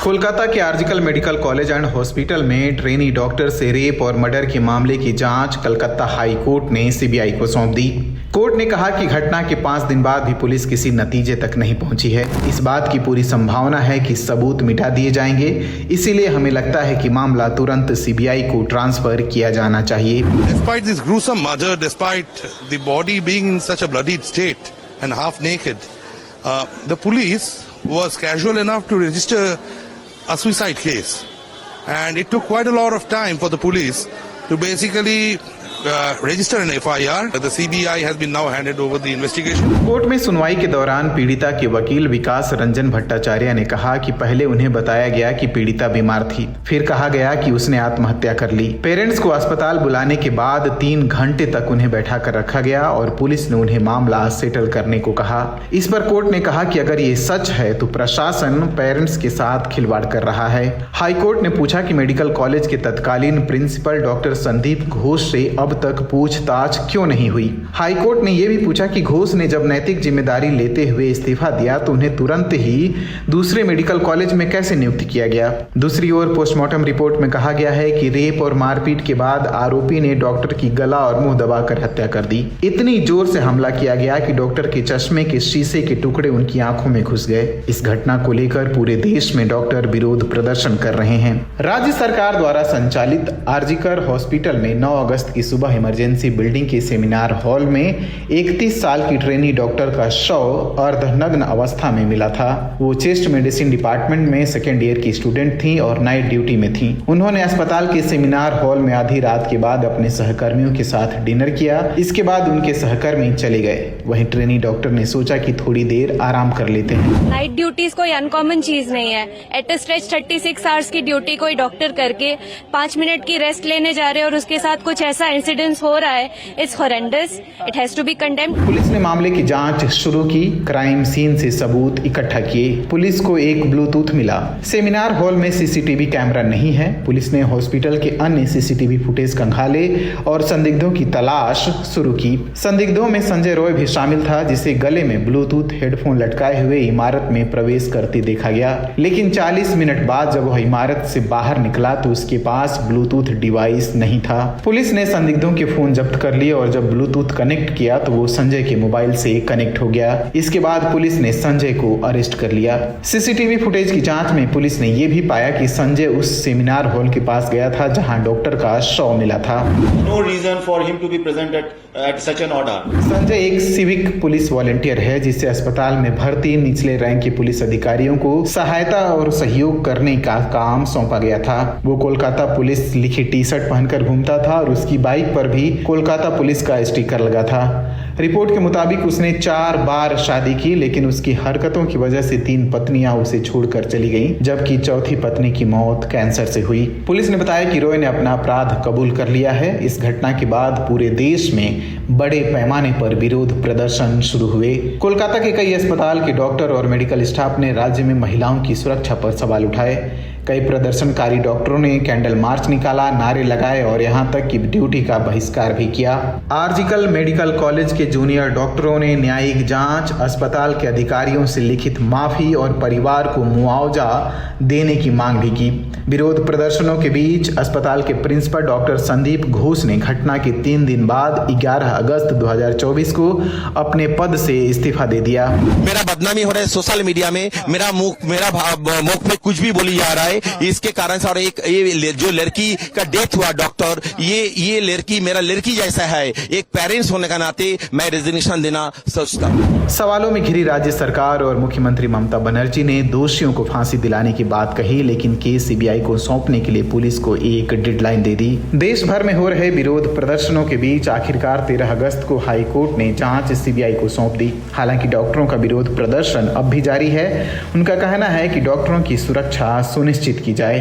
कोलकाता के आर्जिकल medical college and hospital में trainee doctor से रेप और मर्डर के मामले की जांच कलकत्ता हाई कोर्ट ने सीबीआई को सौंप दी। कोर्ट ने कहा कि घटना के 5 दिन बाद भी पुलिस किसी नतीजे तक नहीं पहुंची है। इस बात की पूरी संभावना है कि सबूत मिटा दिए जाएंगे, इसीलिए हमें लगता है कि मामला तुरंत सीबीआई को ट्रांसफर किया जाना चाहिए। Despite this gruesome murder, despite the body being in such a bloodied state and half naked, the police was casual enough to register a suicide case, and it took quite a lot of time for the police to basically register an FIR. The CBI has been now handed over the investigation. Court में सुनवाई के दौरान पीड़िता के वकील विकास रंजन भट्टाचार्य ने कहा कि पहले उन्हें बताया गया कि पीड़िता बीमार थी, फिर कहा गया कि उसने आत्महत्या कर ली। पेरेंट्स को अस्पताल बुलाने के बाद 3 घंटे तक उन्हें बैठा कर रखा गया और पुलिस ने उन्हें मामला सेटल करने को कहा। इस पर कोर्ट ने कहा कि अगर ये सच है तो प्रशासन पेरेंट्स के साथ खिलवाड़ कर रहा है। हाई कोर्ट ने पूछा कि मेडिकल कॉलेज के तत्कालीन प्रिंसिपल डॉक्टर संदीप घोष से अब तक पूछताछ क्यों नहीं हुई। हाई कोर्ट ने यह भी पूछा कि घोष ने जब नैतिक जिम्मेदारी लेते हुए इस्तीफा दिया तो उन्हें तुरंत ही दूसरे मेडिकल कॉलेज में कैसे नियुक्त किया गया। दूसरी ओर पोस्टमार्टम रिपोर्ट में कहा गया है कि रेप और मारपीट के बाद आरोपी ने डॉक्टर की गला और मुंह दबाकर हत्या कर दी। इतनी जोर से हमला किया गया कि डॉक्टर के चश्मे के शीशे के टुकड़े उनकी आंखों में घुस गए। इस घटना को लेकर पूरे देश में डॉक्टर विरोध प्रदर्शन कर रहे हैं। राज्य सरकार द्वारा संचालित आर्जिकर हॉस्पिटल में 9 अगस्त की सुबह इमरजेंसी बिल्डिंग के सेमिनार हॉल में 31 साल की ट्रेनी डॉक्टर का शव अर्धनग्न अवस्था में मिला था। वो चेस्ट मेडिसिन डिपार्टमेंट में 2nd ईयर की स्टूडेंट थी और नाइट ड्यूटी में थी। उन्होंने अस्पताल के सेमिनार हॉल में आधी रात के बाद अपने सहकर्मियों के साथ डिनर किया। इसके बाद उनके सहकर्मी चले गए। वहीं ट्रेनी डॉक्टर ने सोचा कि थोड़ी देर आराम कर लेते हैं। नाइट ड्यूटीज कोई अनकॉमन चीज नहीं है। एट अ स्ट्रेच 36 आवर्स की ड्यूटी कोई डॉक्टर करके 5 मिनट की रेस्ट लेने जा रहे हैं और उसके साथ कुछ ऐसा इंसिडेंस हो रहा है, it's horrendous, it has to be condemned. Police ने मामले की जांच शुरू की। क्राइम सीन से सबूत इकट्ठा किए। पुलिस को एक ब्लूटूथ मिला। सेमिनार हॉल में सीसीटीवी कैमरा नहीं है। पुलिस ने हॉस्पिटल के अन्य सीसीटीवी फुटेज खंगाले और संदिग्धों की तलाश शुरू की। संदिग्धों में संजय रॉय भी शामिल था, जिसे गले में ब्लूटूथ हेडफोन लटकाए हुए इमारत में प्रवेश करते देखा गया। लेकिन 40 मिनट बाद जब वह इमारत से बाहर निकला तो उसके पास ब्लूटूथ डिवाइस नहीं था। पुलिस ने संदिग्धों के फोन जब्त कर लिए और जब ब्लूटूथ कनेक्ट किया तो वो संजय के मोबाइल से कनेक्ट हो गया। इसके बाद पुलिस ने संजय को अरेस्ट कर लिया। सीसीटीवी फुटेज की जांच में पुलिस ने यह भी पाया कि संजय उस सेमिनार हॉल के पास गया था जहां डॉक्टर का शव मिला था। No reason for him to be present at such an order. Sanjay एक सिविक पुलिस वॉलंटियर है, जिसे अस्पताल में भर्ती निचले रैंक के पुलिस अधिकारियों को सहायता और सहयोग करने का काम सौंपा गया था। वो कोलकाता पुलिस लिखी टी-शर्ट पहनकर घूमता था और उसकी बाइक पर भी कोलकाता पुलिस का स्टिकर लगा था। रिपोर्ट के मुताबिक उसने 4 बार शादी की, लेकिन उसकी हरकतों की वजह से 3 पत्नियां उसे छोड़कर चली गईं, जबकि चौथी पत्नी की मौत कैंसर से हुई। पुलिस ने बताया कि रॉय ने अपना अपराध कबूल कर लिया है। इस घटना के बाद पूरे देश में बड़े पैमाने पर विरोध प्रदर्शन शुरू हुए। कोलकाता के कई अस्पताल के डॉक्टर और मेडिकल स्टाफ ने राज्य में महिलाओं की सुरक्षा पर सवाल उठाए। कई प्रदर्शनकारी डॉक्टरों ने कैंडल मार्च निकाला, नारे लगाए और यहां तक कि ड्यूटी का बहिष्कार भी किया। आर्जिकल मेडिकल कॉलेज के जूनियर डॉक्टरों ने न्यायिक जांच, अस्पताल के अधिकारियों से लिखित माफी और परिवार को मुआवजा देने की मांग भी की। विरोध प्रदर्शनों के बीच अस्पताल के प्रिंसिपल डॉक्टर संदीप घोष ने घटना के 3 दिन बाद 11 अगस्त 2024 को अपने पद से इस्तीफा दे दिया। मेरा बदनामी हो रहा है सोशल मीडिया में, मेरा मुख पे कुछ भी बोली जा रहा है। इसके कारण से और ये जो लड़की का डेथ हुआ डॉक्टर, ये लड़की मेरा लड़की जैसा है। एक पेरेंट्स होने का नाते मैं रेजिग्नेशन देना सोचता हूँ। सवालों में घिरी राज्य सरकार और मुख्यमंत्री ममता बनर्जी ने दोषियों को फांसी दिलाने की बात कही, लेकिन केस सीबीआई को सौंपने के लिए पुलिस को एक डेडलाइन दे दी। देश भर में हो रहे विरोध प्रदर्शनों के बीच आखिरकार 13 अगस्त को हाई कोर्ट ने जांच सीबीआई को सौंप दी। हालांकि डॉक्टरों का विरोध प्रदर्शन अब भी जारी है। उनका कहना है कि डॉक्टरों की सुरक्षा सुनिश्चित की जाए।